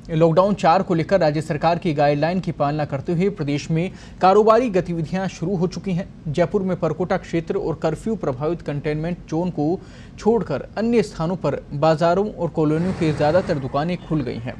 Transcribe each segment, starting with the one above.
Lockdown 4 को लेकर राज्य सरकार की गाइडलाइन की पालना करते हुए प्रदेश में कारोबारी गतिविधियां शुरू हो चुकी हैं। जयपुर में परकोटा क्षेत्र और कर्फ्यू प्रभावित कंटेनमेंट जोन को छोड़कर अन्य स्थानों पर बाजारों और कॉलोनियों के ज्यादातर दुकानें खुल गई हैं।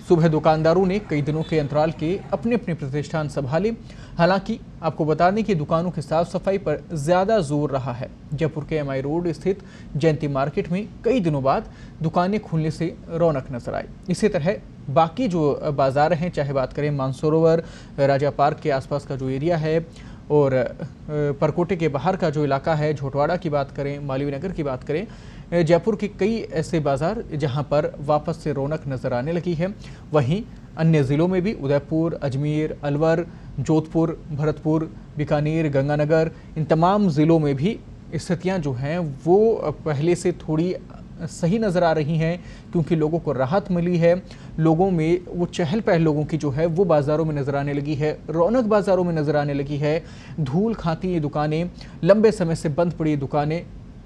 सुबह दुकानदारों ने कई दिनों के अंतराल के अपने अपने प्रतिष्ठान संभाले। हालांकि आपको बता दें कि दुकानों की साफ सफाई पर ज्यादा जोर रहा है। जयपुर के एमआई रोड स्थित जयंती मार्केट में कई दिनों बाद दुकानें खुलने से रौनक नजर आई। इसी तरह बाकी जो बाजार हैं, चाहे बात करें मानसरोवर, राजा पार्क के आसपास का जो एरिया है और परकोटे के बाहर का जो इलाका है, झोटवाड़ा की बात करें, मालवीय नगर की बात करें, जयपुर के कई ऐसे बाजार जहां पर वापस से रौनक नजर आने लगी है। वहीं अन्य ज़िलों में भी उदयपुर, अजमेर, अलवर, जोधपुर, भरतपुर, बीकानेर, गंगानगर, इन तमाम ज़िलों में भी स्थितियां जो हैं वो पहले से थोड़ी सही नज़र आ रही हैं, क्योंकि लोगों को राहत मिली है। लोगों में वो चहल पहल लोगों की जो है वो बाज़ारों में नज़र आने लगी है, रौनक बाज़ारों में नज़र आने लगी है। धूल खाती ये दुकानें, लंबे समय से बंद पड़ी दुकानें,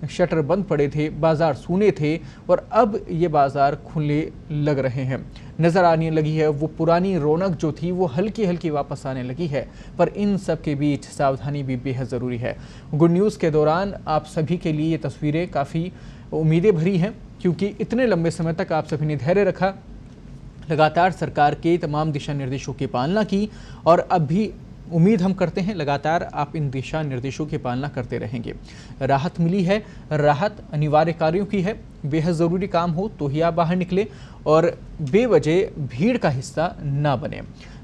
शटर बंद पड़े थे, बाज़ार सूने थे और अब ये बाज़ार खुलने लग रहे हैं। नज़र आने लगी है वो पुरानी रौनक जो थी वो हल्की हल्की वापस आने लगी है। पर इन सब के बीच सावधानी भी बेहद ज़रूरी है। गुड न्यूज़ के दौरान आप सभी के लिए ये तस्वीरें काफ़ी उम्मीदें भरी हैं, क्योंकि इतने लंबे समय तक आप सभी ने धैर्य रखा, लगातार सरकार के तमाम दिशा निर्देशों की पालना की और अब भी उम्मीद हम करते हैं लगातार आप इन दिशा निर्देशों की पालना करते रहेंगे। राहत मिली है, राहत अनिवार्य कार्यों की है। बेहद ज़रूरी काम हो तो ही आप बाहर निकले और बेवजह भीड़ का हिस्सा ना बने।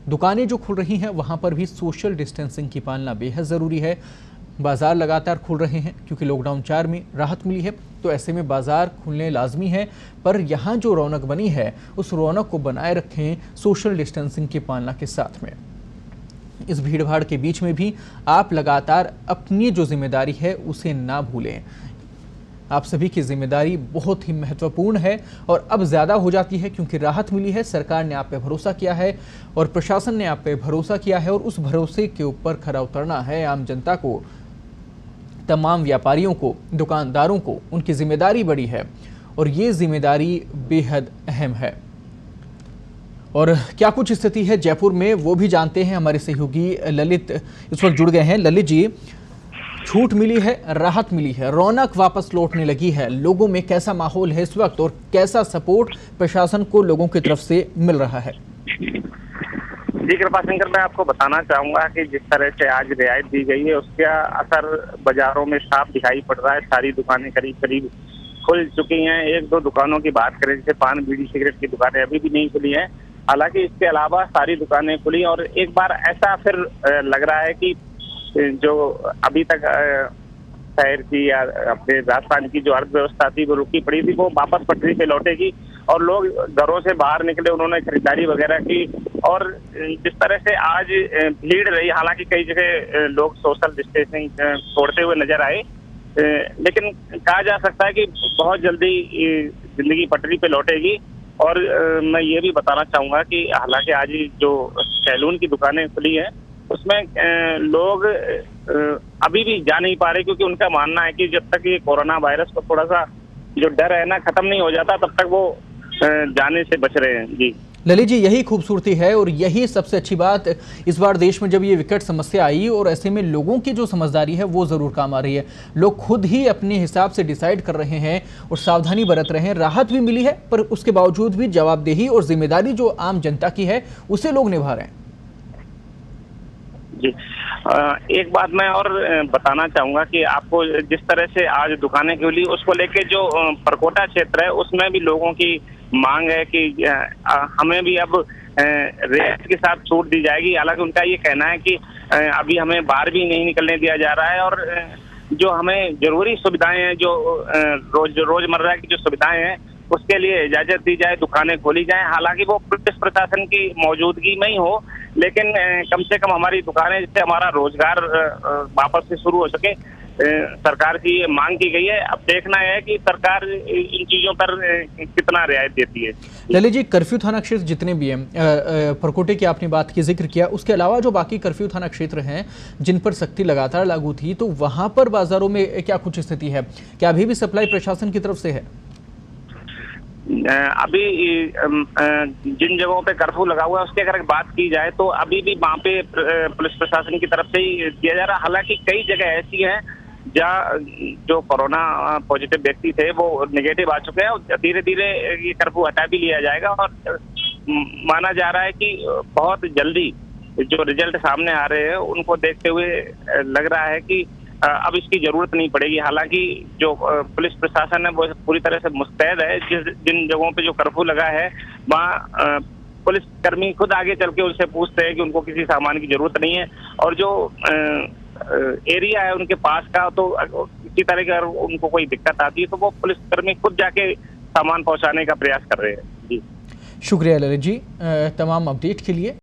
दुकानें जो खुल रही हैं वहाँ पर भी सोशल डिस्टेंसिंग की पालना बेहद ज़रूरी है। बाज़ार लगातार खुल रहे हैं क्योंकि लॉकडाउन 4 में राहत मिली है, तो ऐसे में बाज़ार खुलने लाजमी है। पर यहाँ जो रौनक बनी है उस रौनक को बनाए रखें सोशल डिस्टेंसिंग की पालना के साथ में। इस भीड़ भाड़ के बीच में भी आप लगातार अपनी जो जिम्मेदारी है उसे ना भूलें। आप सभी की जिम्मेदारी बहुत ही महत्वपूर्ण है और अब ज़्यादा हो जाती है क्योंकि राहत मिली है, सरकार ने आप पे भरोसा किया है और प्रशासन ने आप पे भरोसा किया है और उस भरोसे के ऊपर खरा उतरना है आम जनता को, तमाम व्यापारियों को, दुकानदारों को। उनकी जिम्मेदारी बड़ी है और ये जिम्मेदारी बेहद अहम है। और क्या कुछ स्थिति है जयपुर में वो भी जानते हैं। हमारे सहयोगी ललित इस वक्त जुड़ गए हैं। ललित जी, छूट मिली है, राहत मिली है, रौनक वापस लौटने लगी है, लोगों में कैसा माहौल है इस वक्त और कैसा सपोर्ट प्रशासन को लोगों की तरफ से मिल रहा है? जी कृपाशंकर, मैं आपको बताना चाहूंगा कि जिस तरह से आज रियायत दी गई है उसका असर बाजारों में साफ दिखाई पड़ रहा है। सारी दुकानें करीब करीब खुल चुकी हैं। एक दो दुकानों की बात करें, जैसे पान, बीड़ी, सिगरेट की दुकानें अभी भी नहीं खुली हैं। हालांकि इसके अलावा सारी दुकानें खुली और एक बार ऐसा फिर लग रहा है कि जो अभी तक शहर की या अपने राजस्थान की जो अर्थव्यवस्था थी वो रुकी पड़ी थी, वो वापस पटरी पे लौटेगी और लोग घरों से बाहर निकले, उन्होंने खरीदारी वगैरह की। और जिस तरह से आज भीड़ रही, हालांकि कई जगह लोग सोशल डिस्टेंसिंग तोड़ते हुए नजर आए, लेकिन कहा जा सकता है कि बहुत जल्दी जिंदगी पटरी पे लौटेगी। और मैं ये भी बताना चाहूंगा कि हालांकि आज जो सैलून की दुकानें खुली हैं उसमें लोग अभी भी जा नहीं पा रहे, क्योंकि उनका मानना है कि जब तक ये कोरोना वायरस को थोड़ा सा जो डर है ना खत्म नहीं हो जाता तब तक वो जाने से बच रहे हैं। जी ललित जी, यही खूबसूरती है और यही सबसे अच्छी बात इस बार देश में जब ये विकट समस्या आई और ऐसे में लोगों की जो समझदारी है वो ज़रूर काम आ रही है। लोग खुद ही अपने हिसाब से डिसाइड कर रहे हैं और सावधानी बरत रहे हैं। राहत भी मिली है पर उसके बावजूद भी जवाबदेही और जिम्मेदारी जो आम जनता की है उसे लोग निभा रहे हैं। जी एक बात मैं और बताना चाहूंगा कि आपको जिस तरह से आज दुकानें खुली उसको लेके जो परकोटा क्षेत्र है उसमें भी लोगों की मांग है कि हमें भी अब रियायत के साथ छूट दी जाएगी। हालांकि उनका ये कहना है कि अभी हमें बाहर भी नहीं निकलने दिया जा रहा है और जो हमें जरूरी सुविधाएं हैं, जो रोजमर्रा की जो सुविधाएं हैं उसके लिए इजाजत दी जाए, दुकानें खोली जाएं। हालांकि वो पुलिस प्रशासन की मौजूदगी में ही हो, लेकिन कम से कम हमारी दुकानें, जिससे हमारा रोजगार वापस से शुरू हो सके, सरकार की ये मांग की गई है। अब देखना है कि सरकार इन चीजों पर कितना रियायत देती है। ललित जी, कर्फ्यू थाना क्षेत्र जितने भी हैं, परकोटे की आपने बात की, जिक्र किया, उसके अलावा जो बाकी कर्फ्यू थाना क्षेत्र हैं जिन पर सख्ती लगातार लागू थी, तो वहां पर बाजारों में क्या कुछ स्थिति है? क्या अभी भी सप्लाई प्रशासन की तरफ से है? अभी जिन जगहों पे कर्फ्यू लगा हुआ है उसकी अगर बात की जाए तो अभी भी वहाँ पे पुलिस प्रशासन की तरफ से ही किया जा रहा है। हालांकि कई जगह ऐसी हैं जहाँ जो कोरोना पॉजिटिव व्यक्ति थे वो नेगेटिव आ चुके हैं और धीरे धीरे ये कर्फ्यू हटा भी लिया जाएगा और माना जा रहा है कि बहुत जल्दी जो रिजल्ट सामने आ रहे हैं उनको देखते हुए लग रहा है कि अब इसकी जरूरत नहीं पड़ेगी। हालांकि जो पुलिस प्रशासन है वो पूरी तरह से मुस्तैद है। जिन जगहों पे जो कर्फ्यू लगा है वहाँ पुलिस कर्मी खुद आगे चल के उनसे पूछते हैं कि उनको किसी सामान की जरूरत नहीं है और जो एरिया है उनके पास का तो किसी तरह की अगर उनको कोई दिक्कत आती है तो वो पुलिस कर्मी खुद जाके सामान पहुंचाने का प्रयास कर रहे हैं। जी शुक्रिया ललित जी तमाम अपडेट के लिए।